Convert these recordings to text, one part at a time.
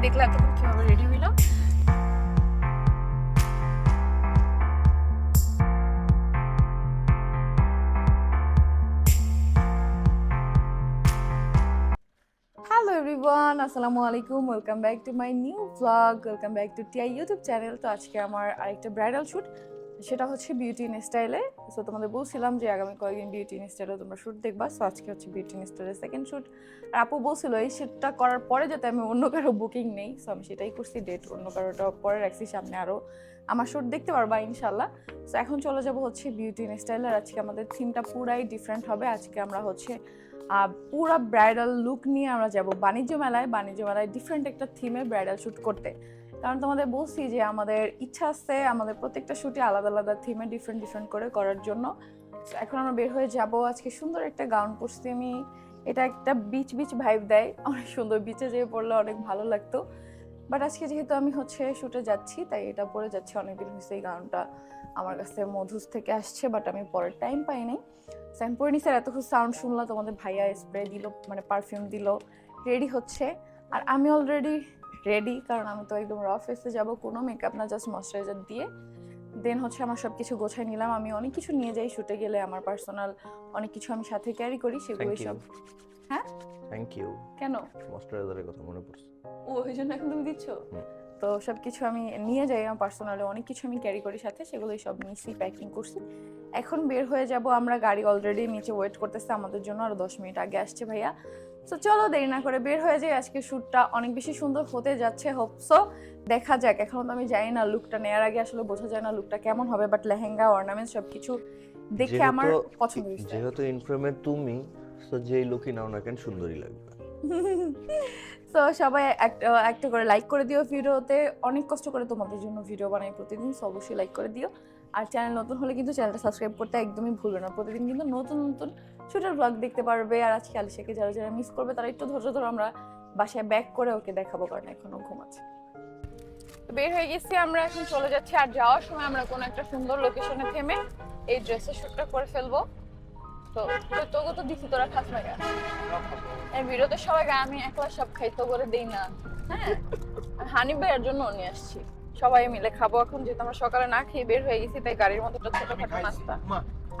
দেখলে এতক্ষণ কিভাবে রেডি হইলাম। হ্যালো এভরিওয়ান, আসসালামু আলাইকুম, welcome back to my new vlog, welcome back to TI YouTube channel. তো আজকে আমার আরেকটা ব্রাইডাল শ্যুট, সেটা হচ্ছে বিউটি ইন স্টাইলে। সো তোমাদের বলছিলাম যে আগামী কয়েকদিন বিউটি ইন স্টাইলে তোমরা শ্যুট দেখবা। সো আজকে হচ্ছে বিউটি ইন স্টাইলের সেকেন্ড শ্যুট। আর আপু বলছিল এই শ্যুটটা করার পরে যাতে আমি অন্য কারো বুকিং নেই, সো আমি সেটাই করছি। ডেট অন্য কারোটা পরে রাখছি, সামনে আরও আমার শ্যুট দেখতে পারবা ইনশাল্লাহ। সো এখন চলে যাবো হচ্ছে বিউটি ইন স্টাইল। আর আজকে আমাদের থিমটা পুরাই ডিফারেন্ট হবে। আজকে আমরা হচ্ছে পুরা ব্রাইডাল লুক নিয়ে আমরা যাব বাণিজ্য মেলায় ডিফারেন্ট একটা থিমে ব্রাইডাল শ্যুট করতে। কারণ তোমাদের বলছি যে আমাদের ইচ্ছা আছে আমাদের প্রত্যেকটা শ্যুটে আলাদা আলাদা থিমে ডিফারেন্ট করে করার জন্য। এখন আমরা বের হয়ে যাব। আজকে সুন্দর একটা গাউন পরছি আমি, এটা একটা বিচ ভাইব দেয়, অনেক সুন্দর। বিচে যেয়ে পরলে অনেক ভালো লাগতো। বাট আজকে যেহেতু আমি হচ্ছে শ্যুটে যাচ্ছি তাই এটা পরে যাচ্ছি। অনেকদিন হয়েছে এই গাউনটা আমার কাছে মধুস থেকে আসছে, বাট আমি পরের টাইম পাই নাই। আমি পরে নিছি। এতক্ষণ সাউন্ড শুনলাম, তোমাদের ভাইয়া স্প্রে দিল, মানে পারফিউম দিল, রেডি হচ্ছে। আর আমি অলরেডি রেডি, কারণ আমি তো একদম র ফেসে যাব, কোনো মেকআপ না, জাস্ট ময়শ্চারাইজার দিয়ে। দেন হচ্ছে আমার সব কিছু গোছাই নিলাম। আমি অনেক কিছু নিয়ে যাই শুটে গেলে, আমার পার্সোনাল অনেক কিছু আমি সাথে ক্যারি করি, সেগুলোই সব। হ্যাঁ থ্যাংক ইউ। কেন? ময়শ্চারাইজারের কথা মনে পড়ছে। ও ওই জন্য এখন তুমি দিচ্ছ? তো সব কিছু আমি নিয়ে যাই, আমার পার্সোনালি অনেক কিছু আমি ক্যারি করি সাথে, সেগুলোই সব নিয়েছি, প্যাকিং করছি। এখন বের হয়ে যাব আমরা। গাড়ি অলরেডি নিচে ওয়েট করতেছে আমাদের জন্য, আরো 10 মিনিট আগে আসছে ভাইয়া। তো চলো দেরি না করে বের হয়ে যাই। আজকে শ্যুটটা অনেক বেশি সুন্দর হতে যাচ্ছে, হোপসো। দেখা যাক, এখন তো আমি জানি না, লুকটা নেওয়ার আগে আসলে বোঝা যায় না লুকটা কেমন হবে, বাট লেহেঙ্গা অর্নামেন্ট সবকিছু দেখে আমার পছন্দ হয়েছে। যেহেতু ইনফ্রেমে তুমি, সো যেই লুকই নাও না কেন সুন্দরই লাগবে। তো সবাই একটা করে লাইক করে দিও ভিডিওতে। অনেক কষ্ট করে তোমাদের জন্য ভিডিও বানাই প্রতিদিন, সো অবশ্যই লাইক করে দিও। আর চ্যানেল নতুন হলে কিন্তু চ্যানেলটা সাবস্ক্রাইব করতে একদমই ভুলবে না। প্রতিদিন কিন্তু নতুন নতুন ছোটোর ব্লগ দেখতে পারবে। আর আজকে আলিশাকে যারা যারা মিস করবে তারা একটু ধৈর্য ধরো, আমরা বাসায় ব্যাক করে ওকে দেখাবো, কারণ এখনো ঘুমাচ্ছে। বের হয়ে গেছি আমরা, এখন চলে যাচ্ছি। আর যাওয়ার সময় আমরা কোনো একটা সুন্দর লোকেশনে থেমে এই ড্রেসের শ্যুটটা করে ফেলবো। তো তোকে তো দিছি, তোরা খাস না কেন? এই ভিডিওতে সবাই গায়ে, আমি একলা সব খাইতে করে দেই না। হ্যাঁ, হানি ভাইয়ের জন্য নিয়ে আসছি, সবাই মিলে খাবো এখন। যেহেতু আমরা সকালে না খেয়ে বের হয়ে গেছি, তাই গাড়ির মধ্যে ছোটখাটো নাস্তা।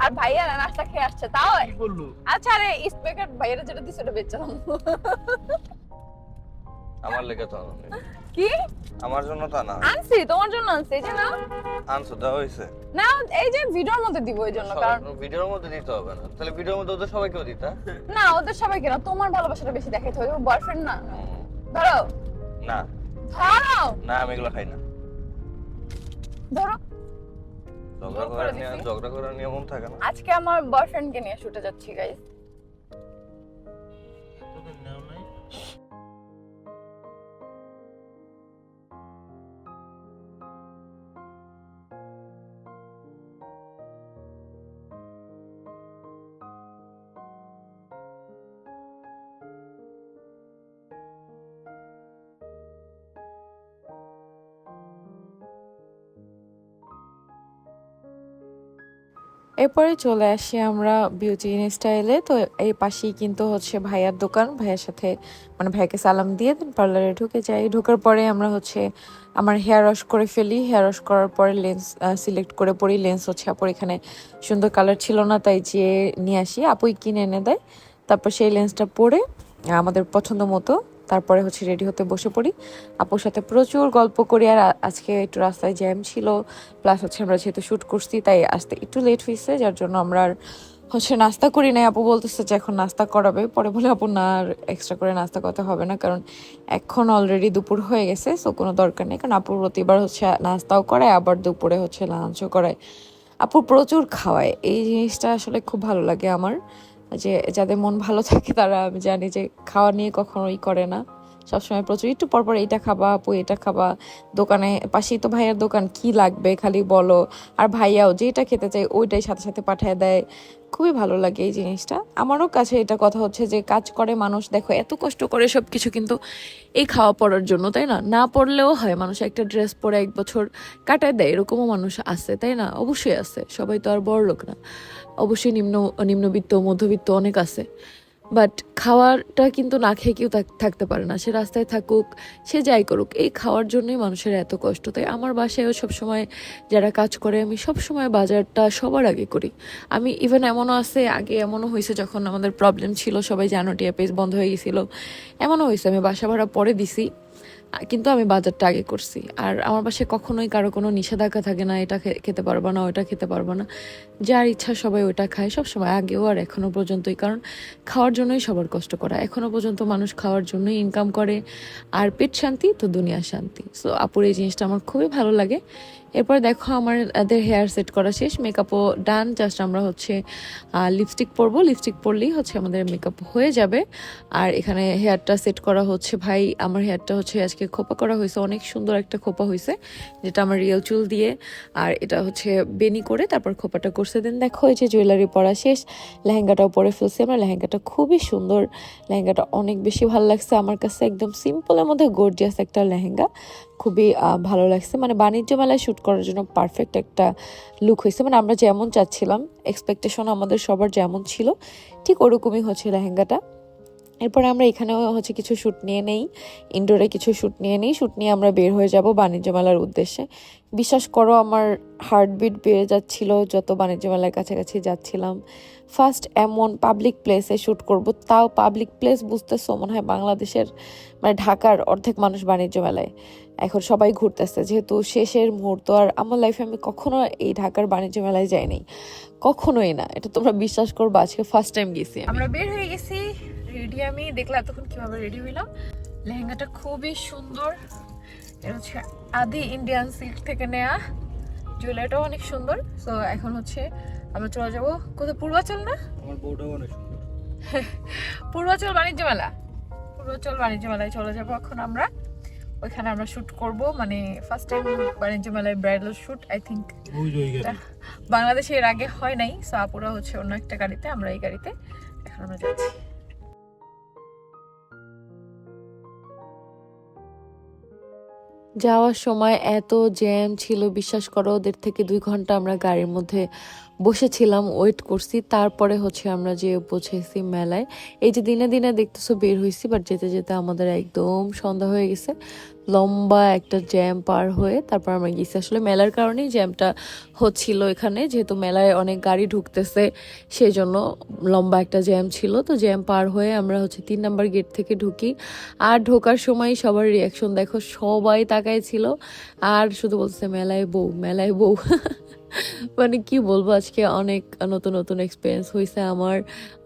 আর ভাইয়া নাস্তা খেয়ে আসছে তাও। আচ্ছা, আরে স্পিকার ভাইয়েরা যেটা দিছে ওটা বেচলাম। আমার লেগে তো কি আমার জন্য তা না, আনছি তোমার জন্য আনছি, এই যে নাও। আনছো দেওয়া হয়েছে না, এই যে ভিডিওর মধ্যে দিব এই জন্য, কারণ ভিডিওর মধ্যে দিতে হবে না। তাহলে ভিডিওর মধ্যে ওদের সবাইকেও দিতা? না, ওদের সবাইকে না, তোমার ভালোবাসাটা বেশি দেখাইতে হবে। বয়ফ্রেন্ড না। ধরো না ধরো না, আমি এগুলো খাই না। ধরো। ঝগড়া করার নিয়ম থাকে না। আজকে আমার বয়ফ্রেন্ডকে নিয়ে শুটে যাচ্ছি গাইস। এরপরে চলে আসি আমরা বিউটি ইন স্টাইলে। তো এই পাশেই কিন্তু হচ্ছে ভাইয়ার দোকান। ভাইয়ের সাথে মানে ভাইকে সালাম দিয়ে দেন পার্লারে ঢুকে যাই। ঢোকার পরে আমরা হচ্ছে আমার হেয়ার ওয়াশ করে ফেলি। হেয়ার ওয়াশ করার পরে লেন্স সিলেক্ট করে পরি। লেন্স হচ্ছে আপুর এখানে সুন্দর কালার ছিল না, তাই যেয়ে নিয়ে আসি, আপুই কিনে এনে দেয়। তারপর সেই লেন্সটা পরে আমাদের পছন্দ মতো তারপরে হচ্ছে রেডি হতে বসে পড়ি। আপুর সাথে প্রচুর গল্প করি। আর আজকে একটু রাস্তায় জ্যাম ছিল, প্লাস হচ্ছে আমরা যেহেতু শ্যুট করছি তাই আসতে একটু লেট হয়েছে, যার জন্য আমরা আর হচ্ছে নাস্তা করি নাই। আপু বলতেছে যে এখন নাস্তা করাবে, পরে বলে আপু না, আর এক্সট্রা করে নাস্তা করতে হবে না, কারণ এখন অলরেডি দুপুর হয়ে গেছে, সো কোনো দরকার নেই। কারণ আপুর প্রতিবার হচ্ছে নাস্তাও করায়, আবার দুপুরে হচ্ছে লাঞ্চও করায়। আপু প্রচুর খাওয়ায়, এই জিনিসটা আসলে খুব ভালো লাগে আমার, যে যাদের মন ভালো থাকে তারা, আমি জানি যে খাওয়া নিয়ে কখনোই করে না, সবসময় প্রচুর একটু পরপর এইটা খাবা আপু, এটা খাবা। দোকানে পাশেই তো ভাইয়ার দোকান, কি লাগবে খালি বলো। আর ভাইয়াও যেটা খেতে চাই ওইটাই সাথে সাথে পাঠিয়ে দেয়। খুবই ভালো লাগে এই জিনিসটা। আমারও কাছে এটা কথা হচ্ছে যে কাজ করে মানুষ, দেখো এত কষ্ট করে সব কিছু, কিন্তু এই খাওয়া পড়ার জন্য, তাই না? না পড়লেও হয়, মানুষ একটা ড্রেস পরে 1 বছর কাটায় দেয়, এরকমও মানুষ আছে, তাই না? অবশ্যই আছে, সবাই তো আর বড় লোক না, অবশ্যই নিম্নবিত্ত মধ্যবিত্ত অনেক আছে। বাট খাওয়াটা কিন্তু না খেয়ে কেউ থাকতে পারে না, সে রাস্তায় থাকুক, সে যাই করুক, এই খাওয়ার জন্যই মানুষের এত কষ্ট। তাই আমার বাসায়ও সবসময় যারা কাজ করে আমি সবসময় বাজারটা সবার আগে করি। আমি ইভেন এমনও আছে, আগে এমনও হয়েছে যখন আমাদের প্রবলেম ছিল, সবাই জানো টিয়া পেজ বন্ধ হয়ে গেছিল, এমনও হয়েছে আমি বাসা ভাড়া পরে দিছি কিন্তু আমি বাজারটা আগে করছি। আর আমার বাসায় কখনোই কারো কোনো নিষেধাজ্ঞা থাকে না, এটা খেতে পারবো না, ওটা খেতে পারবো না, যার ইচ্ছা সবাই ওটা খায়, সবসময় আগেও আর এখনো পর্যন্তই। কারণ খাওয়ার জন্যই সবার কষ্ট করা, এখনো পর্যন্ত মানুষ খাওয়ার জন্যই ইনকাম করে, আর পেট শান্তি তো দুনিয়া শান্তি। সো আপুর এই জিনিসটা আমার খুবই ভালো লাগে। এরপর দেখো আমাদের হেয়ার সেট করা শেষ, মেকআপও ডান, জাস্ট আমরা হচ্ছে লিপস্টিক পরবো, লিপস্টিক পরলেই হচ্ছে আমাদের মেকআপ হয়ে যাবে। আর এখানে হেয়ারটা সেট করা হচ্ছে, ভাই আমার হেয়ারটা হচ্ছে আজকে খোপা করা হয়েছে, অনেক সুন্দর একটা খোপা হয়েছে, যেটা আমার রিয়েল চুল দিয়ে, আর এটা হচ্ছে বেনি করে তারপর খোপাটা করছে। দেন দেখো এই যে জুয়েলারি পরা শেষ, লেহেঙ্গাটাও পরে ফেলছি আমরা, লেহেঙ্গাটা খুবই সুন্দর, লেহেঙ্গাটা অনেক বেশি ভালো লাগছে আমার কাছে, একদম সিম্পলের মধ্যে গর্জিয়াস একটা লেহেঙ্গা, খুবই ভালো লাগছে। মানে বাণিজ্য মেলায় শ্যুট করার জন্য পারফেক্ট একটা লুক হয়েছে, মানে আমরা যেমন চাচ্ছিলাম, এক্সপেকটেশন আমাদের সবার যেমন ছিল ঠিক ওরকমই হচ্ছে লেহেঙ্গাটা। এরপরে আমরা এখানেও হচ্ছে কিছু শ্যুট নিয়ে নেই, ইনডোরে কিছু শ্যুট নিয়ে নেই, শ্যুট নিয়ে আমরা বের হয়ে যাব বাণিজ্য মেলার উদ্দেশ্যে। বিশ্বাস করো আমার হার্টবিট বেড়ে যাচ্ছিল যত বাণিজ্য মেলার কাছাকাছি যাচ্ছিলাম। ফার্স্ট এমন পাবলিক প্লেসে শ্যুট করব, তাও পাবলিক প্লেস বুঝতেছো, মনে হয় বাংলাদেশের মানে ঢাকার অর্ধেক মানুষ বাণিজ্য মেলায়, এখন সবাই ঘুরতেছে, যেহেতু শেষের মুহূর্ত। আর আমার লাইফে আমি কখনো এই ঢাকার বাণিজ্য মেলায় যাইনি, কখনোই না, এটা তোমরা বিশ্বাস করবো, আজকে ফার্স্ট টাইম গেছি। আমরা বের হয়ে গেছি, রেডি আমি, দেখলে এতক্ষণ কিভাবে রেডি হইলাম। লেহেঙ্গাটা খুবই সুন্দর, এটা হচ্ছে আদি ইন্ডিয়ান সিল্ক থেকে নেয়া, জুয়েলারিটাও অনেক সুন্দর। সো এখন হচ্ছে আমরা চলে যাবো কোথায়, পূর্বাচল না, আমার বউটাও অনেক সুন্দর। পূর্বাচল বাণিজ্য মেলা, পূর্বাচল বাণিজ্য মেলায় চলে যাবো এখন আমরা, ওইখানে আমরা শুট করব, মানে ফার্স্ট টাইম বাণিজ্য মেলায় ব্রাইডাল শুট, আই থিঙ্ক বাংলাদেশে এর আগে হয় নাই। সো আপুরা হচ্ছে অন্য একটা গাড়িতে, আমরা এই গাড়িতে এখন আমরা যাচ্ছি। যাওয়ার সময় এত জ্যাম ছিল, বিশ্বাস করো, 1.5 থেকে 2 ঘন্টা আমরা গাড়ির মধ্যে বসেছিলাম, ওয়েট করছি, তারপরে হচ্ছে আমরা যে পৌঁছেছি মেলায়। এই যে দিনে দিনে দেখতেছো বের হয়েছি, বাট যেতে যেতে আমাদের একদম সন্ধ্যা হয়ে গেছে, লম্বা একটা জ্যাম পার হয়ে তারপর আমরা গেছি। আসলে মেলার কারণেই জ্যামটা হচ্ছিল এখানে, যেহেতু মেলায় অনেক গাড়ি ঢুকতেছে, সেই জন্য লম্বা একটা জ্যাম ছিল। তো জ্যাম পার হয়ে আমরা হচ্ছে 3 নাম্বার গেট থেকে ঢুকি, আর ঢোকার সময় সবার রিয়াকশন দেখো, সবাই তাকায় ছিল আর শুধু বলছে মেলায় বউ, মেলায় বউ। মানে কি বলবো, আজকে অনেক নতুন নতুন এক্সপিরিয়েন্স হয়েছে আমার,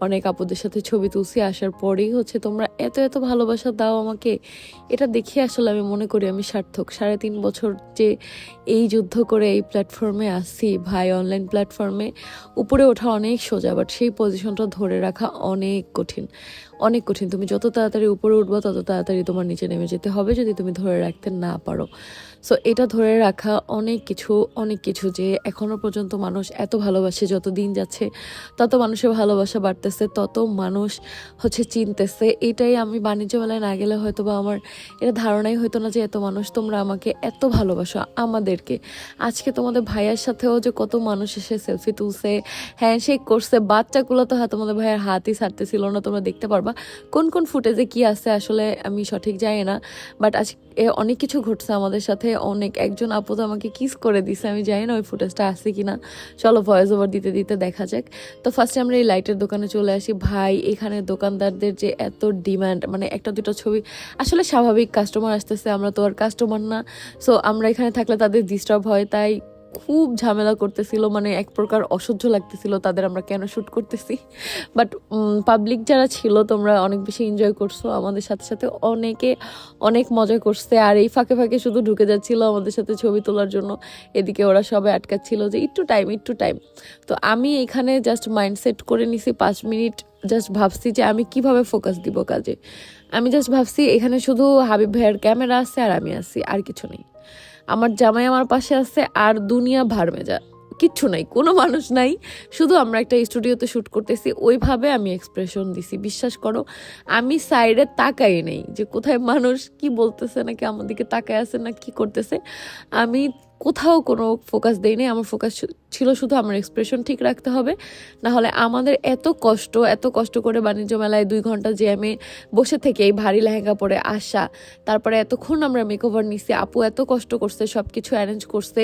অনেক আপুদের সাথে ছবি তুলছি, আসার পরেই হচ্ছে তোমরা এত এত ভালোবাসা দাও আমাকে, এটা দেখে আসলে আমি মনে করি আমি সার্থক। 3.5 বছর যে এই যুদ্ধ করে এই প্ল্যাটফর্মে আসছি ভাই, অনলাইন প্ল্যাটফর্মে উপরে ওঠা অনেক সোজা, বাট সেই পজিশনটা ধরে রাখা অনেক কঠিন, অনেক কঠিন। তুমি যত তাড়াতাড়ি উপরে উঠবো তত তাড়াতাড়ি তোমার নিচে নেমে যেতে হবে যদি তুমি ধরে রাখতে না পারো। সো এটা ধরে রাখা অনেক কিছু, অনেক কিছু, যে এখনো পর্যন্ত মানুষ এত ভালোবাসে, যত দিন যাচ্ছে তত মানুষের ভালোবাসা বাড়তেছে, তত মানুষ হচ্ছে চিনতেছে। এটাই আমি বাণিজ্য মেলায় না গেলে হয়তো বা আমার এটা ধারণাই হতো না যে এত মানুষ তোমরা আমাকে এত ভালোবাসো আমাদেরকে। আজকে তোমাদের ভাইয়ার সাথেও যে কত মানুষ এসে সেলফি তুলছে, হ্যান্ডশেক করছে, বাচ্চাগুলো তো তোমাদের ভাইয়ের হাতই ছাড়তেছিল না, তোমরা দেখতে পারবা কোন কোন ফুটেজে কি আছে, আসলে আমি সঠিক জানি না, বাট আজকে অনেক কিছু ঘটছে আমাদের সাথে। একজন আপু তো আমাকে কিস করে দিছে, আমি জানি না ওই ফুটেজটা আছে কিনা, চলো ভয়েস ওভার দিতে দিতে দেখা যাক। তো ফার্স্টে আমরা এই লাইটের দোকানে চলে আসি, ভাই এখানে দোকানদারদের যে এত ডিমান্ড, মানে একটা দুটো ছবি, আসলে স্বাভাবিক, কাস্টমার আসতেছে, আমরা তো আর কাস্টমার না, সো আমরা এখানে থাকলে তাদের ডিস্টার্ব হয়, তাই খুব ঝামেলা করতেছিল, মানে এক প্রকার অসহ্য লাগতেছিল তাদের আমরা কেন শ্যুট করতেছি। বাট পাবলিক যারা ছিল তোমরা অনেক বেশি এনজয় করছো আমাদের সাথে সাথে, অনেকে অনেক মজা করছে, আর এই ফাঁকে ফাঁকে শুধু ঢুকে যাচ্ছিল আমাদের সাথে ছবি তোলার জন্য, এদিকে ওরা সবাই আটকাচ্ছিল যে একটু টাইম। তো আমি এখানে জাস্ট মাইন্ডসেট করে নিছি 5 মিনিট, জাস্ট ভাবছি যে আমি কিভাবে ফোকাস দিব কাজে। আমি জাস্ট ভাবছি এখানে শুধু হাবিব ভাইয়ের ক্যামেরা আছে আর আমি আছি, আর কিছু নেই, আমার জামাই আমার পাশে আছে, আর দুনিয়া ভাড়মেজা, কিচ্ছু নাই, কোনো মানুষ নাই, শুধু আমরা একটা স্টুডিওতে শ্যুট করতেছি, ওইভাবে আমি এক্সপ্রেশন দিছি। বিশ্বাস করো আমি সাইডে তাকাই নেই যে কোথায় মানুষ কি বলতেছে, নাকি আমার দিকে তাকায় আছে না কি করতেছে, আমি কোথাও কোনো ফোকাস দেইনি। আমার ফোকাস ছিল শুধু আমার এক্সপ্রেশন ঠিক রাখতে হবে, না হলে আমাদের এত কষ্ট করে বাণিজ্য মেলায় 2 ঘন্টা জ্যামে বসে থেকে এই ভারী লেহেঙ্গা পরে আসা, তারপরে এতক্ষণ আমরা মেকওভার নিছি, আপু এত কষ্ট করছে, সব কিছু অ্যারেঞ্জ করছে,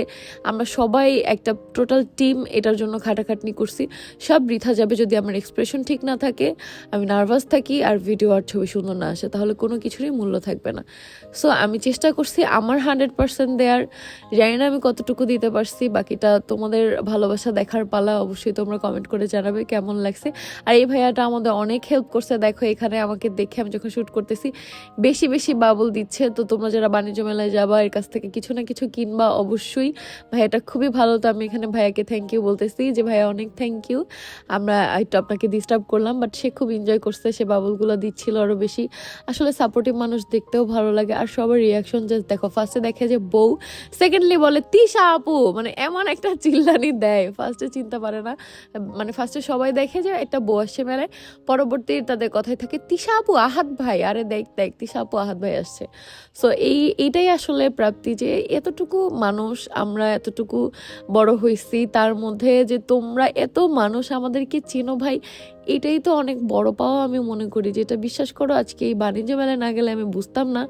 আমরা সবাই একটা টোটাল টিম এটার জন্য খাটাখাটনি করছি, সব বৃথা যাবে যদি আমার এক্সপ্রেশন ঠিক না থাকে, আমি নার্ভাস থাকি আর ভিডিও আর ছবি সুন্দর না আসে, তাহলে কোনো কিছুরই মূল্য থাকবে না। সো আমি চেষ্টা করছি আমার 100% দেওয়ার। জানি না আমি কতটুকু দিতে পারছি, বাকিটা তোমাদের ভালোবাসা দেখার পালা। অবশ্যই তোমরা কমেন্ট করে জানাবে কেমন লাগছে। আর এই ভাইয়াটা আমাদের অনেক হেল্প করছে, দেখো এখানে আমাকে দেখে আমি যখন শ্যুট করতেছি বেশি বেশি বাবল দিচ্ছে। তো তোমরা যারা বাণিজ্য মেলায় যাবা এর কাছ থেকে কিছু না কিছু কিনবা অবশ্যই। ভাইয়াটা খুবই ভালো, তো আমি এখানে ভাইয়াকে থ্যাংক ইউ বলতেছি যে ভাইয়া অনেক থ্যাংক ইউ, আমরা একটু আপনাকে ডিস্টার্ব করলাম, বাট সে খুব এনজয় করছে, সে বাবলগুলো দিচ্ছিল আরও বেশি। আসলে সাপোর্টিভ মানুষ দেখতেও ভালো লাগে। আর সবার রিয়াকশন জাস্ট দেখো, ফার্স্টে দেখে যে বউ, সেকেন্ডলি বলে তিশা আপু, মানে এমন একটা চিল্লানি দেয়, ফার্স্টে চিনতে পারে না, মানে ফার্স্টে সবাই দেখে যে একটা বউ আসছে মেলায়, পরবর্তী তাদের কথাই থাকে তিশা আপু আহাত ভাই, আরে দেখ তিশা আপু আহাত ভাই আসছে। সো এইটাই আসলে প্রাপ্তি, যে এতটুকু মানুষ আমরা এতটুকু বড় হয়েছি, তার মধ্যে যে তোমরা এত মানুষ আমাদেরকে চিনো ভাই, এটাই তো অনেক বড় পাওয়া আমি মনে করি। যেটা বিশ্বাস করো আজকে এই বাণিজ্য মেলায় না গেলে আমি বুঝতাম না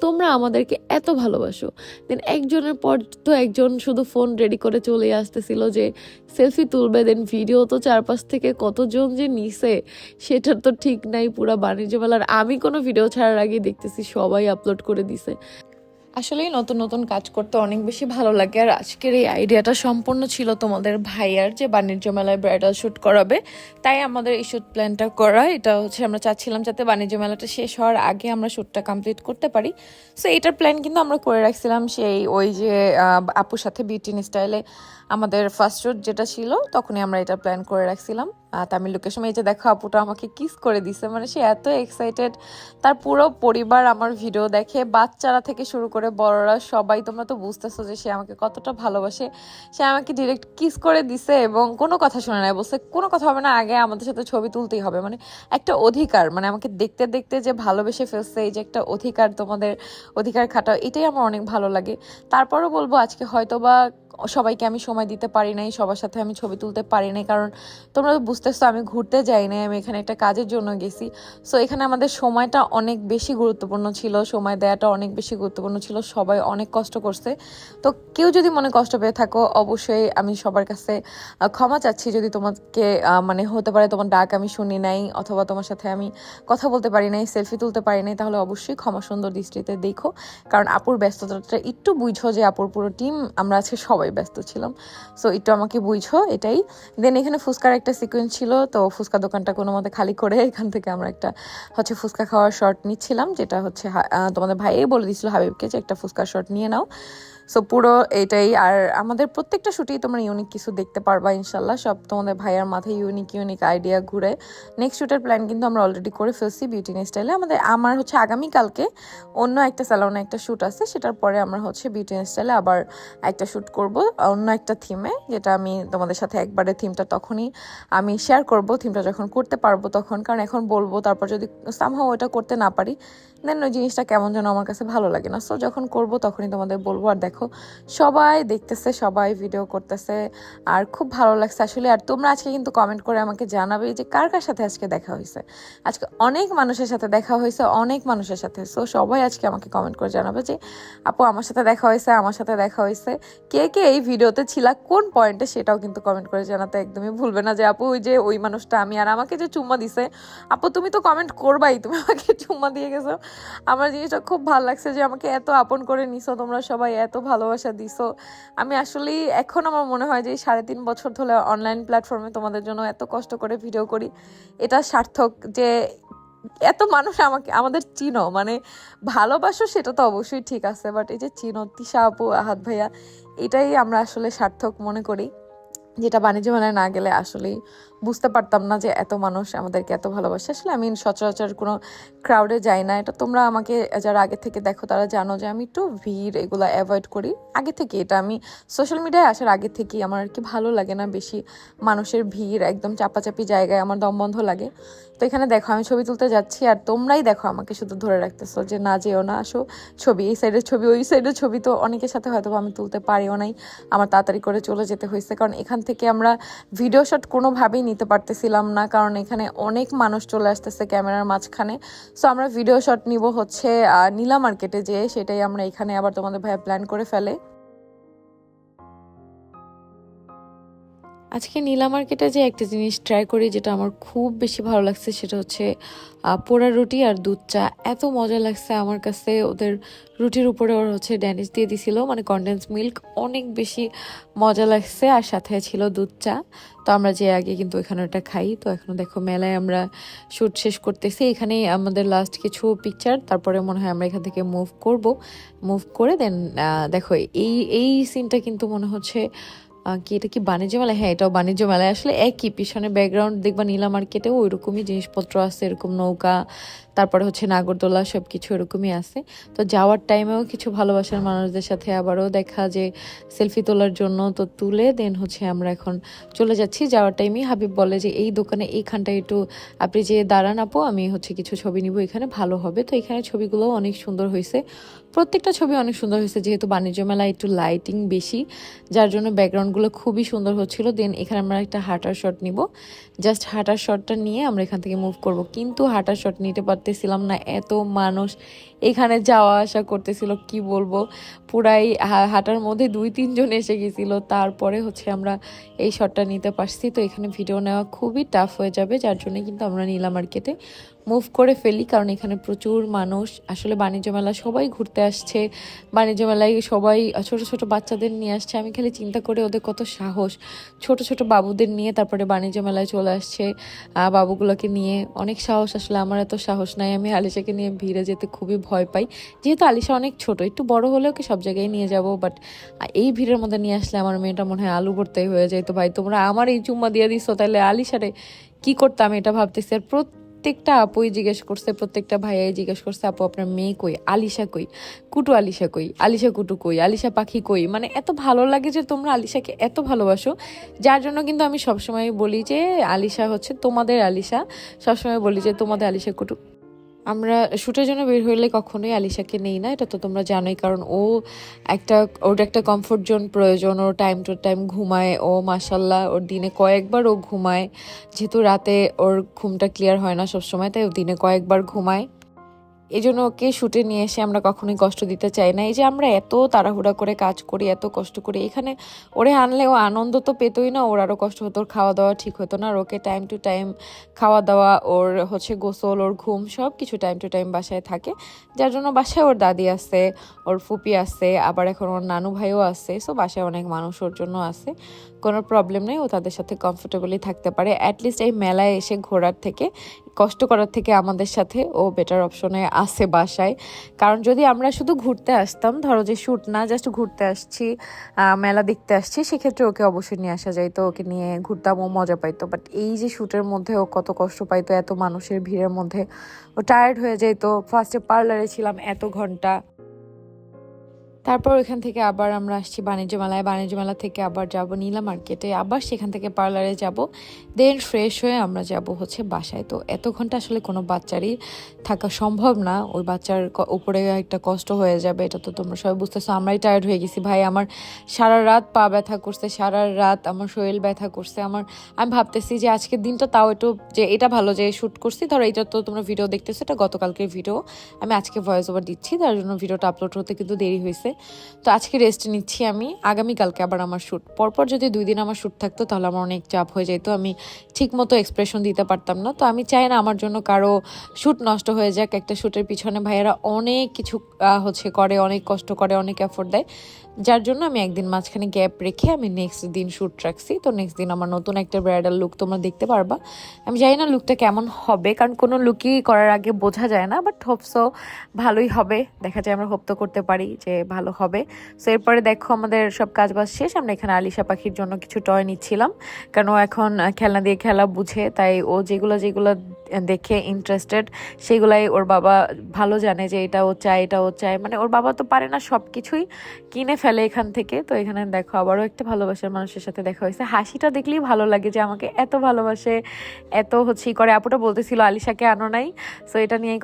তোমরা আমাদেরকে এত ভালোবাসো। দেন একজনের পর তো একজন শুধু ফোন রেডি করে চলে আসতেছিল যে সেলফি তুলবে, দেন ভিডিও তো 4-5 থেকে কতজন যে নিছে সেটার তো ঠিক নাই। পুরা বাণিজ্য মেলার আমি কোনো ভিডিও ছাড়ার আগে দেখতেছি সবাই আপলোড করে দিছে। আসলেই নতুন নতুন কাজ করতে অনেক বেশি ভালো লাগে। আর আজকের এই আইডিয়াটা সম্পূর্ণ ছিল তোমাদের ভাইয়ার, যে বাণিজ্য মেলায় ব্রাইডাল শ্যুট করাবে, তাই আমাদের এই শ্যুট প্ল্যানটা করা। এটা হচ্ছে আমরা চাচ্ছিলাম যাতে বাণিজ্য মেলাটা শেষ হওয়ার আগে আমরা শ্যুটটা কমপ্লিট করতে পারি। সো এটার প্ল্যান কিন্তু আমরা করে রাখছিলাম সেই ওই যে আপুর সাথে বিউটি স্টাইলে আমাদের ফার্স্ট শ্যুট যেটা ছিল, তখনই আমরা এটা প্ল্যান করে রাখছিলাম। তামিল লোকের সময় এই যে দেখো আপুটা আমাকে কিস করে দিছে, মানে সে এত এক্সাইটেড। তার পুরো পরিবার আমার ভিডিও দেখে, বাচ্চারা থেকে শুরু করে বড়রা সবাই, তোমরা তো বুঝতেছো যে সে আমাকে কতটা ভালোবাসে। সে আমাকে ডিরেক্ট কিস করে দিছে এবং কোনো কথা শুনে নাই, বলছে কোনো কথা হবে না, আগে আমাদের সাথে ছবি তুলতেই হবে। মানে একটা অধিকার, মানে আমাকে দেখতে দেখতে যে ভালোবেসে ফেলছে, এই যে একটা অধিকার, তোমাদের অধিকার খাটাও, এটাই আমার অনেক ভালো লাগে। তারপরও বলবো আজকে হয়তো বা সবাইকে আমি সময় দিতে পারি নাই, সবার সাথে আমি ছবি তুলতে পারি নাই, কারণ তোমরা বুঝতেছো আমি ঘুরতে যাই নাই, আমি এখানে একটা কাজের জন্য গেছি। সো এখানে আমাদের সময়টা অনেক বেশি গুরুত্বপূর্ণ ছিল, সময় দেওয়াটা অনেক বেশি গুরুত্বপূর্ণ ছিল। সবাই অনেক কষ্ট করছে। তো কেউ যদি মনে কষ্ট পেয়ে থাকো, অবশ্যই আমি সবার কাছে ক্ষমা চাচ্ছি যদি তোমাকে মানে হতে পারে তোমার ডাক আমি শুনি নাই, অথবা তোমার সাথে আমি কথা বলতে পারি নাই, সেলফি তুলতে পারি নাই, তাহলে অবশ্যই ক্ষমা সুন্দর দৃষ্টিতে দেখো। কারণ আপুর ব্যস্ততাটা একটু বুঝো, যে আপুর পুরো টিম আমরা আজকে সবাই ব্যস্ত ছিলাম। সো একটু আমাকে বুঝো এটাই। দেন এখানে ফুচকার একটা সিকোয়েন্স ছিল, তো ফুচকা দোকানটা কোনো মতে খালি করে এখান থেকে আমরা একটা হচ্ছে ফুচকা খাওয়ার শর্ট নিচ্ছিলাম, যেটা হচ্ছে তোমাদের ভাইই বলে দিয়েছিল হাবিবকে যে একটা ফুচকার শর্ট নিয়ে নাও। সো পুরো এটাই। আর আমাদের প্রত্যেকটা শুটেই তোমরা ইউনিক কিছু দেখতে পারবা ইনশাল্লাহ, সব তোমাদের ভাইয়ার মাথায় ইউনিক আইডিয়া ঘুরে। নেক্সট শুটের প্ল্যান কিন্তু আমরা অলরেডি করে ফেলছি বিউটি স্টাইলে। আমার হচ্ছে আগামীকালকে অন্য একটা স্যালনে একটা শ্যুট আছে, সেটার পরে আমরা হচ্ছে বিউটি স্টাইলে আবার একটা শ্যুট করব অন্য একটা থিমে, যেটা আমি তোমাদের সাথে একবারে থিমটা তখনই আমি শেয়ার করব, থিমটা যখন করতে পারবো তখন। কারণ এখন বলবো, তারপর যদি সামহাও ওটা করতে না পারি, দেন ওই জিনিসটা কেমন যেন আমার কাছে ভালো লাগে না। সো যখন করব তখনই তোমাদের বলবো। আর দেখো সবাই দেখতেছে, সবাই ভিডিও করতেছে, আর খুব ভালো লাগছে আসলে। আর তোমরা আজকে কিন্তু কমেন্ট করে আমাকে জানাবে যে কার কার সাথে আজকে দেখা হয়েছে। আজকে অনেক মানুষের সাথে দেখা হয়েছে, অনেক মানুষের সাথে। সো সবাই আজকে আমাকে কমেন্ট করে জানাবে যে আপু আমার সাথে দেখা হয়েছে, আমার সাথে দেখা হয়েছে। কে কে এই ভিডিওতে ছিলা, কোন পয়েন্টে, সেটাও কিন্তু কমেন্ট করে জানাতে একদমই ভুলবে না। যে আপু ওই যে ওই মানুষটা আমি, আর আমাকে যে চুম্মা দিছে, আপু তুমি তো কমেন্ট করবাই, তুমি আমাকে চুম্মা দিয়ে গেছো। আমার জিনিসটা খুব ভালো লাগছে যে আমাকে এত আপন করে নিছো তোমরা সবাই, এত ভালোবাসা দিছো। আমি আসলেই এখন আমার মনে হয় যে 3.5 বছর ধরে অনলাইন প্ল্যাটফর্মে তোমাদের জন্য এত কষ্ট করে ভিডিও করি, এটা সার্থক। যে এত মানুষ আমাদের চিনো, মানে ভালোবাসো সেটা তো অবশ্যই ঠিক আছে, বাট এই যে চিনো তিশা আপু, আহাত ভাইয়া, এটাই আমরা আসলে সার্থক মনে করি, যেটা বাণিজ্য মেলায় না গেলে আসলেই বুঝতে পারতাম না যে এত মানুষ আমাদেরকে এত ভালোবাসে। আসলে আমি সচরাচর কোনো ক্রাউডে যাই না, এটা তোমরা আমাকে যারা আগে থেকে দেখো তারা জানো যে আমি একটু ভিড় এগুলো অ্যাভয়েড করি আগে থেকে। এটা আমি সোশ্যাল মিডিয়ায় আসার আগে থেকেই আমার আর কি ভালো লাগে না বেশি মানুষের ভিড়, একদম চাপাচাপি জায়গায় আমার দম বন্ধ লাগে। তো এখানে দেখো আমি ছবি তুলতে যাচ্ছি আর তোমরাই দেখো আমাকে শুধু ধরে রাখতেছো যে না যেও না, আসো ছবি, এই সাইডের ছবি ওই সাইডের ছবি। তো অনেকের সাথে হয়তো আমি তুলতে পারিও নাই, আমার তাড়াতাড়ি করে চলে যেতে হয়েছে, কারণ এখান থেকে আমরা ভিডিও শট কোনোভাবেই নিতে পারতেছিলাম না, কারণ এখানে অনেক মানুষ চলে আসতেছে ক্যামেরার মাঝখানে। সো আমরা ভিডিও শট নিব হচ্ছে নীলা মার্কেটে যেয়ে, সেটাই আমরা এখানে আবার তোমাদের ভাইয়া প্ল্যান করে ফেলে। আজকে নীলা মার্কেটে যে একটা জিনিস ট্রাই করি যেটা আমার খুব বেশি ভালো লাগছে, সেটা হচ্ছে পোড়া রুটি আর দুধ চা। এত মজা লাগছে আমার কাছে। ওদের রুটির উপরে ওরা হচ্ছে ড্যানিশ দিয়ে দিছিল, মানে কনডেন্স মিল্ক, অনেক বেশি মজা লাগছে। আর সাথে ছিল দুধ চা। তো আমরা যে আগে কিন্তু এখানে ওটা খাই। তো এখন দেখো মেলায় আমরা শ্যুট শেষ করতেছি, এখানেই আমাদের লাস্ট কিছু পিকচার, তারপরে মনে হয় আমরা এখান থেকে মুভ করে দেন দেখো এই এই সিনটা কিন্তু মনে হচ্ছে কি এটা কি বাণিজ্য মেলা? হ্যাঁ, এটাও বাণিজ্য মেলায়। আসলে একই, পিছনে ব্যাকগ্রাউন্ড দেখবা নীলা মার্কেটেও ওই রকমই জিনিসপত্র আছে, এরকম নৌকা, তারপরে হচ্ছে নাগরদোলা, সব কিছু এরকমই আছে। তো যাওয়ার টাইমেও কিছু ভালোবাসার মানুষদের সাথে আবারও দেখা, যে সেলফি তোলার জন্য। তো তুলে দেন হচ্ছে আমরা এখন চলে যাচ্ছি। যাওয়ার টাইমেই হাবিব বলে যে এই দোকানে এইখানটায় একটু আপনি যে দাঁড়ান আপু, আমি হচ্ছে কিছু ছবি নিব, এখানে ভালো হবে। তো এখানে ছবিগুলোও অনেক সুন্দর হয়েছে, প্রত্যেকটা ছবি অনেক সুন্দর হয়েছে। যেহেতু বাণিজ্য মেলায় একটু লাইটিং বেশি, যার জন্য ব্যাকগ্রাউন্ডগুলো খুবই সুন্দর হচ্ছিল। দেন এখানে আমরা একটা হাঁটার শট নিব, জাস্ট হাঁটার শটটা নিয়ে আমরা এখান থেকে মুভ করব। কিন্তু হাঁটার শট নিতে পারতেছিলাম না, এত মানুষ এখানে যাওয়া আসা করতেছিল, কি বলবো, পুরাই হাঁটার মধ্যে 2-3 জন এসে গেছিল। তারপরে হচ্ছে আমরা এই শটটা নিতে পারছি। তো এখানে ভিডিও নেওয়া খুবই টাফ হয়ে যাবে, যার জন্য কিন্তু আমরা নীলা মার্কেটে মুভ করে ফেলি, কারণ এখানে প্রচুর মানুষ। আসলে বাণিজ্য মেলা সবাই ঘুরতে আসছে, বাণিজ্য মেলায় সবাই ছোট ছোট বাচ্চাদের নিয়ে আসছে। আমি খালি চিন্তা করে ওদের কত সাহস, ছোট ছোট বাবুদের নিয়ে তারপরে বাণিজ্য মেলায় চলে আসছে, বাবুগুলোকে নিয়ে অনেক সাহস। আসলে আমার এত সাহস নাই, আমি আলিশাকে নিয়ে ভিড়ে যেতে খুবই ভয় পাই। যেহেতু আলিশা অনেক ছোট, একটু বড় হলেও কি সব জায়গায় নিয়ে যাব, বাট এই ভিড়ের মধ্যে নিয়ে আসলে আমার মেয়েটা মনে হয় আলু ভর্তাই হয়ে যায়। তো ভাই তোমরা আমার এই চুম্মা দিয়ে দিচ্ছ, তাহলে আলিশারে কি করতাম এটা ভাবতেছি। আর প্রত্যেকটা আপুই জিজ্ঞেস করছে, প্রত্যেকটা ভাইয়াই জিজ্ঞেস করছে, আপু আপনার মেয়ে কই, আলিশা কই, কুটু আলিশা কই, আলিশা কুটু কই, আলিশা পাখি কই। মানে এত ভালো লাগে যে তোমরা আলিশাকে এত ভালোবাসো, যার জন্য কিন্তু আমি সবসময় বলি যে আলিশা হচ্ছে তোমাদের আলিশা। সবসময় বলি যে তোমাদের আলিশা কুটু। আমরা শ্যুটের জন্য বের হইলে কখনোই আলিশাকে নেই না, এটা তো তোমরা জানোই, কারণ ওর একটা কমফোর্ট জোন প্রয়োজন। ওর টাইম টু টাইম ঘুমায়, ও মাশাল্লাহ ওর দিনে কয়েকবার ও ঘুমায়। যেহেতু রাতে ওর ঘুমটা ক্লিয়ার হয় না সবসময়, তাই ও দিনে কয়েকবার ঘুমায়। এই জন্য ওকে শুটে নিয়ে এসে আমরা কখনোই কষ্ট দিতে চাই না। এই যে আমরা এত তাড়াহুড়া করে কাজ করি, এত কষ্ট করি, এখানে ওরে আনলে ও আনন্দ তো পেতোই না, ওর আরও কষ্ট হতো, ওর খাওয়া দাওয়া ঠিক হতো না। আর ওকে টাইম টু টাইম খাওয়া দাওয়া, ওর হচ্ছে গোসল, ওর ঘুম, সব কিছু টাইম টু টাইম বাসায় থাকে। যার জন্য বাসায় ওর দাদি আছে, ওর ফুপি আছে, আবার এখন ওর নানু ভাইও আছে। সো বাসায় অনেক মানুষ ওর জন্য আছে, কোনো প্রবলেম নেই, ও তাদের সাথে কমফোর্টেবলি থাকতে পারে। অ্যাটলিস্ট এই মেলায় এসে ঘোরার থেকে, কষ্ট করার থেকে আমাদের সাথে ও বেটার অপশনে আছে বাসায়। কারণ যদি আমরা শুধু ঘুরতে আসতাম, ধরো যে শ্যুট না, জাস্ট ঘুরতে আসছি, মেলা দেখতে আসছি, সেক্ষেত্রে ওকে অবশ্যই নিয়ে আসা যায়, তো ওকে নিয়ে ঘুরতাম, ও মজা পাইতো। বাট এই যে শ্যুটের মধ্যে ও কত কষ্ট পাইতো, এত মানুষের ভিড়ের মধ্যে ও টায়ার্ড হয়ে যেত। ফার্স্টে পার্লারে ছিলাম এত ঘন্টা, তারপর ওইখান থেকে আবার আমরা আসছি বাণিজ্য মেলায়, বাণিজ্য মেলা থেকে আবার যাব নীলা মার্কেটে, আবার সেখান থেকে পার্লারে যাব, দেন ফ্রেশ হয়ে আমরা যাব হচ্ছে বাসায়। তো এত ঘন্টা আসলে কোনো বাচ্চারই থাকা সম্ভব না, ওই বাচ্চার উপরে একটা কষ্ট হয়ে যাবে, এটা তো তোমরা সবাই বুঝতেছো। আমরাই টায়ার্ড হয়ে গেছি ভাই, আমার সারা রাত পা ব্যথা করছে, সারা রাত আমার শরীর ব্যথা করছে। আমি ভাবতেছি যে আজকের দিনটা তাও একটু, যে এটা ভালো যে শ্যুট করছি, ধরো এটা তো তোমরা ভিডিও দেখতেছো, এটা গতকালকের ভিডিও, আমি আজকে ভয়েস ওভার দিচ্ছি, তার জন্য ভিডিওটা আপলোড হতে কিন্তু দেরি হয়েছে। তো আজকে রেস্ট নিচ্ছি আমি, আগামীকালকে আবার আমার শ্যুট। পরপর যদি 2 দিন আমার শ্যুট থাকতো তাহলে আমার অনেক চাপ হয়ে যেত, আমি ঠিক মতো এক্সপ্রেশন দিতে পারতাম না। তো আমি চাই না আমার জন্য কারো শ্যুট নষ্ট হয়ে যাক। একটা শ্যুটের পিছনে ভাইয়েরা অনেক কিছু হচ্ছে করে, অনেক কষ্ট করে, অনেক এফোর্ট দেয়, যার জন্য আমি একদিন মাঝখানে গ্যাপ রেখে আমি নেক্সট দিন শ্যুট রাখছি। তো নেক্সট দিন আমার নতুন একটা ব্রাইডাল লুক তোমরা দেখতে পারবা। আমি জানি না লুকটা কেমন হবে, কারণ কোনো লুকই করার আগে বোঝা যায় না, বাট হোপসো ভালোই হবে। দেখা যায় আমরা হোপ তো করতে পারি যে ভালো ভালো হবে। সো এরপরে দেখো আমাদের সব কাজ বাজ শেষ, আমরা এখানে আলিশা পাখির জন্য কিছু টয় নিচ্ছিলাম, কারণ ও এখন খেলনা দিয়ে খেলা বুঝে, তাই ও যেগুলো দেখে ইন্টারেস্টেড সেগুলাই ওর বাবা ভালো জানে যে এটা ও চায়, মানে ওর বাবা তো পারে না সব কিছুই কিনে ফেলে এখান থেকে। তো এখানে দেখো আবারও একটা ভালোবাসার মানুষের সাথে দেখা হয়েছে, হাসিটা দেখলেই ভালো লাগে যে আমাকে এত ভালোবাসে, এত করে। আপুটা বলতেছিল আলিশাকে আনো নাই, সো এটা নিয়েই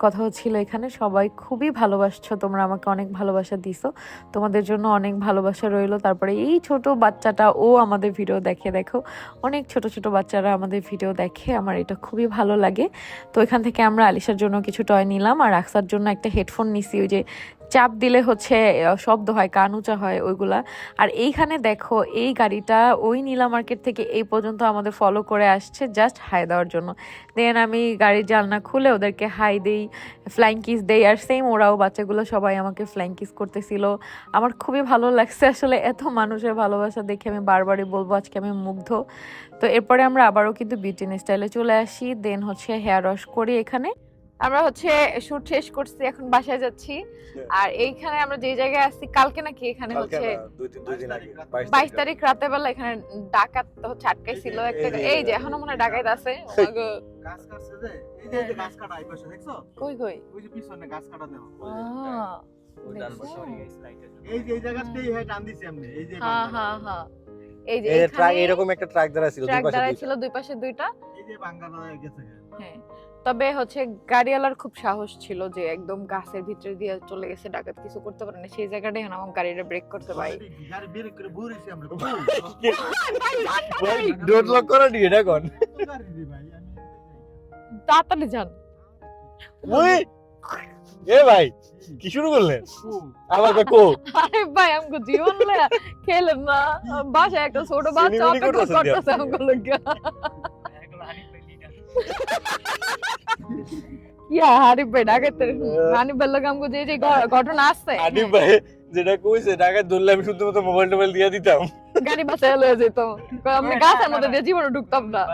কথা হচ্ছিল এখানে। সবাই খুবই ভালোবাসছো তোমরা, আমাকে অনেক ভালোবাসা দিছো, তোমাদের জন্য অনেক ভালোবাসা রইলো। তারপরে এই ছোট বাচ্চাটা ও আমাদের ভিডিও দেখো, অনেক ছোট ছোট বাচ্চারা আমাদের ভিডিও দেখে, আমার এটা খুবই ভালো লাগে। তো এখান থেকে আমরা আলিশার জন্য কিছু টয় নিলাম, আর আকসার জন্য একটা হেডফোন নিছি, ওই যে চাপ দিলে শব্দ হয়, কান উঁচা হয় ওইগুলা। আর এইখানে দেখো এই গাড়িটা ওই নীলা মার্কেট থেকে এই পর্যন্ত আমাদের ফলো করে আসছে জাস্ট হাই দেওয়ার জন্য। দেন আমি গাড়ির জানলা খুলে ওদেরকে হাই দেই, ফ্লাইং কিস দেই, আর সেম ওরাও বাচ্চাগুলো সবাই আমাকে ফ্লাইং কিস করতেছিল। আমার খুবই ভালো লাগছে আসলে, এত মানুষের ভালোবাসা দেখে আমি বারবারই বলবো আজকে আমি মুগ্ধ। তো এরপরে আমরা আবারও কিন্তু বিউটি স্টাইলে চলে আসি, দেন হেয়ার ওয়াশ করি। এখানে আমরা শুট শেষ করছি, এখন বাসায় যাচ্ছি। আর এইখানে আমরা যে জায়গায় আসছি কালকে নাকি এখানে 22 তারিখ রাতে বেলা এখানে ডাকাত আটকাইছিল একটা, এই যে এখনো মনে হয় ডাকাত আছে। গাছ কাটছে যে এই যে গাছ কাটা এই পাশে দেখছো কই ওই যে পিছনে গাছ কাটা দাও এই এই জায়গাতেই হয় টান দিছি আমরা এই যে হ্যাঁ এই যে ট্রাক এরকম একটা ট্রাক দ্বারা ছিল, দুই পাশে দুইটা, এই যে বাঙ্গালা গেছে। হ্যাঁ তবে গাড়িওয়ালার খুব সাহস ছিল যে একদম গাছের ভিতরে দিয়ে চলে গেছে, ডাকাত কিছু করতে পারে না। সেই জায়গাটাই আমার গাড়িটা ব্রেক করতে ভাই, গাড়ি ব্রেক করে বুড়িছি আমরা ডোর লক করা দি এটা কোন ভাই আমি তাড়াতাড়ি যান। ওই এ ভাই কি শুরু করলেন আমার কাকু? আরে ভাই আমাকে জীবন খেলেন না, বাসায় একটা ছোট বাচ্চা অপেক্ষা করতেছে আমাকে লগিয়া। ইয়া হারিফ ভাই ডাকাতে হানিফ ভাই লগে আমাকে যে ঘটনা আসছে, হানিফ ভাই যেটা কইছে ডাকাত ধরলে আমি শুধুমাত্র মোবাইল টোবাইল দিয়ে দিতাম, গাড়ি বাসায় লয়ে যেত, আমি গাছের মধ্যে দিয়ে জীবনে ঢুকতাম না।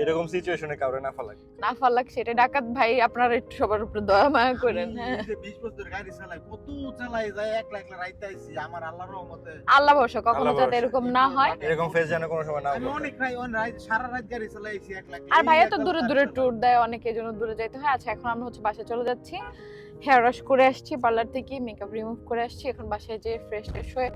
এরকম সিচুয়েশনে কাউরে না ফালাক সেটা ডাকাত ভাই আপনারা একটু সবার উপরে দয়া মায়া করেন। হ্যাঁ 20 বছর গাড়ি চালাই কত চালাই যায় একলা একলা রাইতে আইছি, আমার আল্লাহর রহমতে আল্লাহ ভরসা কখনো যাতে এরকম না হয়, এরকম ফেস যেন কোনো সময় না আমি অনেক রাত সারা রাত গাড়ি চালাইছি একলা। আর ভাইয়া তো দূরে দূরে ট্যুর দেয়, অনেকের জন্য দূরে যাইতে হয়। আচ্ছা এখন আমরা বাসায় চলে যাচ্ছি, হেয়ার ওয়াশ করে আসছি, পার্লার থেকে মেকআপ রিমুভ করে আসছি, এখন বাসায় যে ফ্রেশ হয়ে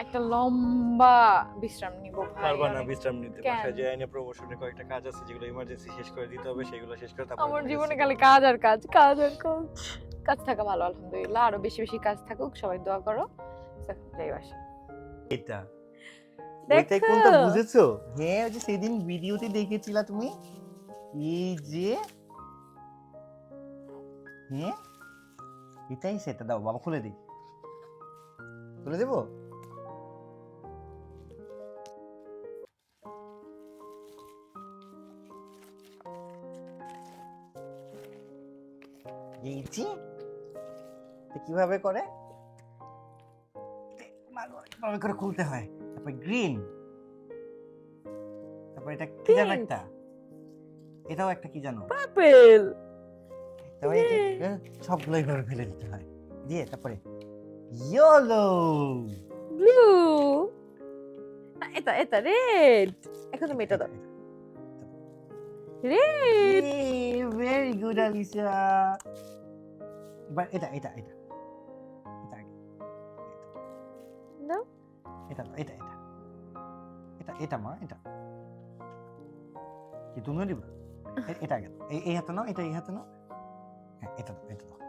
একটা লম্বা বিশ্রাম নিব। পারবা না বিশ্রাম নিতে, বাসায় যে আইনে প্রমোশনের কয়েকটা কাজ আছে যেগুলো ইমার্জেন্সি শেষ করে দিতে হবে, সেগুলো শেষ করে তারপর আমার জীবনে খালি কাজ আর কাজ, কাজ আর কাজ। কাজ থাকা ভালো আলহামদুলিল্লাহ, আরো বেশি বেশি কাজ থাকুক, সবাই দোয়া করো। যাই বাসা এটা দেখো কোনটা বুঝেছো? হ্যাঁ ওই যে সেদিন ভিডিওতে দেখেছিলা তুমি, এই যে হ্যাঁ এটাই সেটা। দাও বাবা খুলে দিই, খুলে দেবো। এই যে কিভাবে করে ভালো করে খুলতে হয়। তারপর গ্রিন, তারপর এটা কি জানো একটা, এটাও একটা কি জানো পার্পল, তারপর সবগুলো এইভাবে ফেলে দিতে হয়, দিয়ে তারপরে ইয়েলো, ব্লু, এটা রেড। এখন তুমি এটা দাও, রেড। Very good Alisha. এবার এটা এটা এটা এটা নাও, এটা এটা এটা এটা এটা মা এটা কি তুমিও দিবা? এটা আগে এই হাতে নাও, এটা এই হাতে নাও। হ্যাঁ এটা দাও, এটা দাও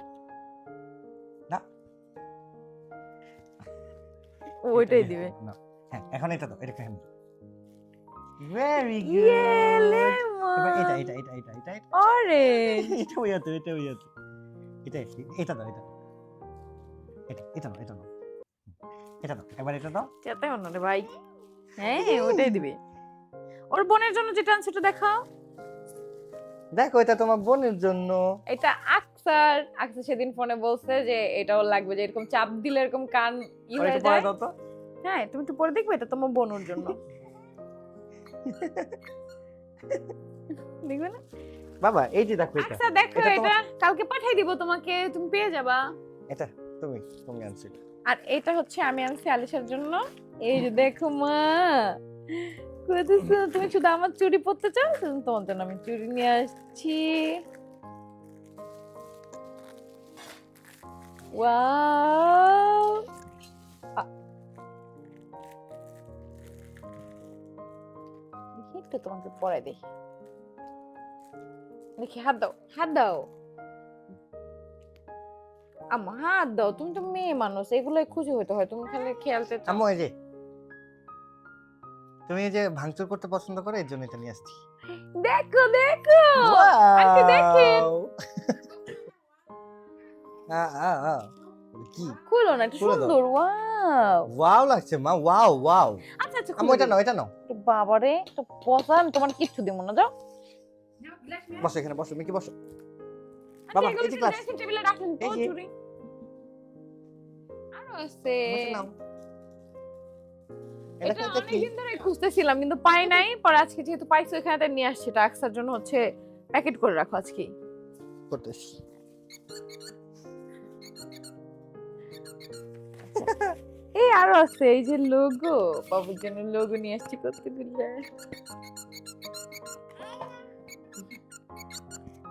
না, ওইটাই দিবে না। হ্যাঁ এখন এটা দাও, এটা কেন? Very yellow, good. এবার এটা এটা এটা এটা এটা অরেঞ্জ, এটা ওই হাতে, এটা ওই হাতে, এটা এটা দাও, এটা এটা এটা নাও, এটা নাও, এটা দাও, এবার এটা দাও। যেতে হলো রে ভাই। হ্যাঁ ওইটাই দিবে। ওর বোনের জন্য যেটা আনছে ওটা দেখাও। দেখো এটা তোমার বোনের জন্য। এটা আকসার সেদিন ফোনে বলছে যে এটাও লাগবে, যে এরকম চাপ দিলে এরকম কান হয়ে যায়। হ্যাঁ তুমি একটু পরে দেখবে, এটা তোমার বোনের জন্য। দেখবে না বাবা এই যে দেখো এটা, আচ্ছা দেখো এটা কালকে পাঠিয়ে দিব তোমাকে, তুমি পেয়ে যাবা। এটা তুমি তুমি আনছি আর এটা হচ্ছে আমি আনছি আলিশার জন্য। এই যে দেখো মা, কত সুন্দর। তুমি শুধু আমার চুড়ি পরতে চাও, তোমার জন্য আমি চুড়ি নিয়ে আসছি। ওয়াও, দেখি একটু তোমাকে পরে দেখি। দেখি, হাত দাও, হাত দাও আম্মা, হাত দাও। তুমি তো মেয়ে মানুষ, এগুলোই খুশি হতে হয়, তুমি খালি খেলতে চাও। আম্মু এই যে তুমি এই যে ভাঙচুর করতে পছন্দ করো এর জন্য এটা নিয়ে আসছি দেখো দেখো, আন্টি দেখেন। কি খুলো না, একটু খুলে দাও। সুন্দর। ওয়াও, ওয়াও লাগছে মা, ওয়াও ওয়াও। আচ্ছা আচ্ছা, আম্মু এটা নাও, এটা নাও। বাবারে, তো বসা, আমি তোমার কিচ্ছু দিব না, যাও। বসো এখানে, বসো মিকি, বসো। আচ্ছা, বাবা, এগুলো এই যে একটু glass। ড্রেসিং টেবিলে রাখেন তো, এই যে। চুড়ি। আরো আছে। বসে নাও। এটা এটা কি? অনেকদিন ধরে খুঁজতেছিলাম কিন্তু পাই নাই, পরে আজকে যেহেতু পাইছো এখানে তাই নিয়ে আসছি। এটা আকসার জন্য হচ্ছে প্যাকেট করে রাখো আজকে। করতেছি। এই আরো আছে, এই যে লোগো, বাবুর জন্য লোগো নিয়ে আসছি কতগুলো।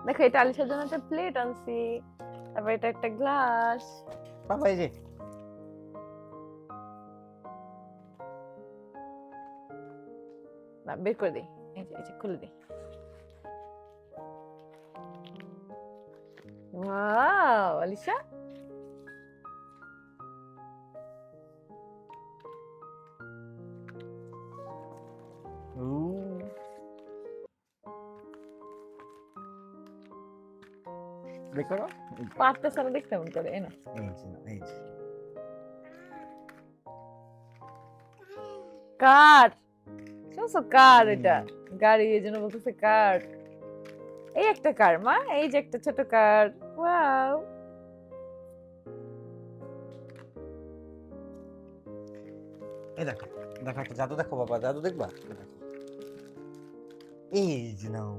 দেখো, এটা আলিশার জন্য একটা প্লেট আনছি, তারপর এটা একটা গ্লাস। বাবা এই যে না, বের করে দিই, এই যে খুলে দিই। ওয়াও আলিশা, দেখো। পারতেছ না দেখতে মন করে, এই না। এই যে এই যে কার শুনছো? কার, এটা গাড়ি, এই জন্য বলতেছে কার। এই একটা কার মা, এই যে একটা ছোট কার। ওয়াও, এই দেখো, দেখো একটা জাদু দেখো বাবা, জাদু দেখবা? এই দেখো। এই যে নাও।